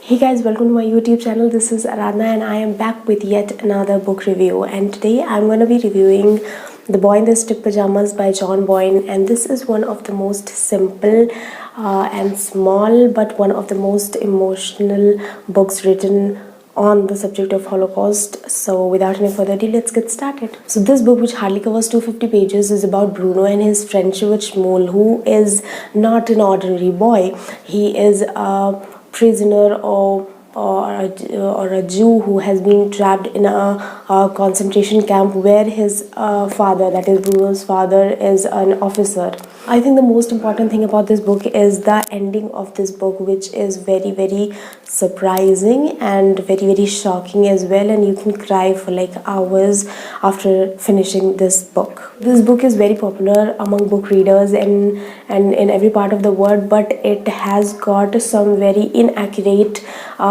Hey guys, welcome to my YouTube channel. This is Aradhana and I am back with yet another book review. And today I'm going to be reviewing The Boy in the Striped Pajamas by John Boyne. And this is one of the most simple and small but one of the most emotional books written on the subject of Holocaust. So without any further ado, let's get started. So this book, which hardly covers 250 pages, is about Bruno and his friendship with Shmuel, who is not an ordinary boy. He is a prisoner or a Jew who has been trapped in a concentration camp where his father, that is Bruno's father, is an officer. I think the most important thing about this book is the ending of this book, which is very, very surprising and very, very shocking as well, and you can cry for like hours after finishing this book. This book is very popular among book readers and in every part of the world, but it has got some very inaccurate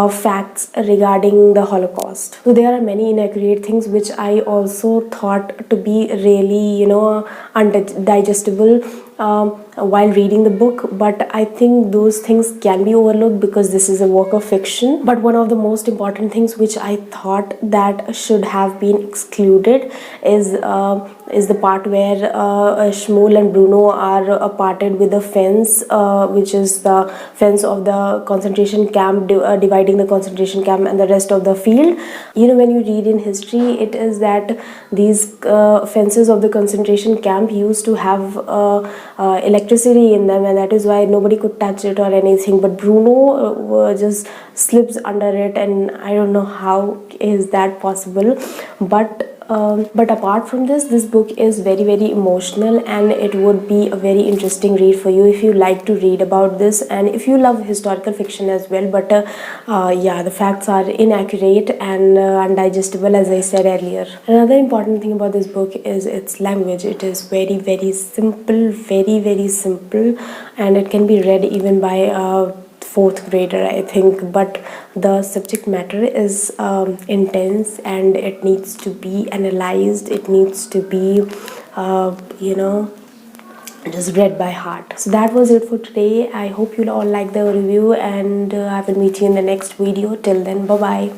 facts regarding the Holocaust. So there are many inaccurate things which I also thought to be really, undigestible while reading the book, but I think those things can be overlooked because this is a work of fiction. But one of the most important things which I thought that should have been excluded is the part where Shmuel and Bruno are parted with a fence, which is the fence of the concentration camp, dividing the concentration camp and the rest of the field. When you read in history, it is that these fences of the concentration camp used to have electricity in them, and that is why nobody could touch it or anything. But Bruno just slips under it, and I don't know how is that possible. But apart from this book is very, very emotional, and it would be a very interesting read for you if you like to read about this and if you love historical fiction as well. But yeah, the facts are inaccurate and undigestible, as I said earlier. Another important thing about this book is its language. It is very, very simple, very, very simple, and it can be read even by fourth grader, I think. But the subject matter is intense, and it needs to be analyzed. It needs to be just read by heart. So that was it for today. I hope you'll all like the review, and I will meet you in the next video. Till then, bye bye.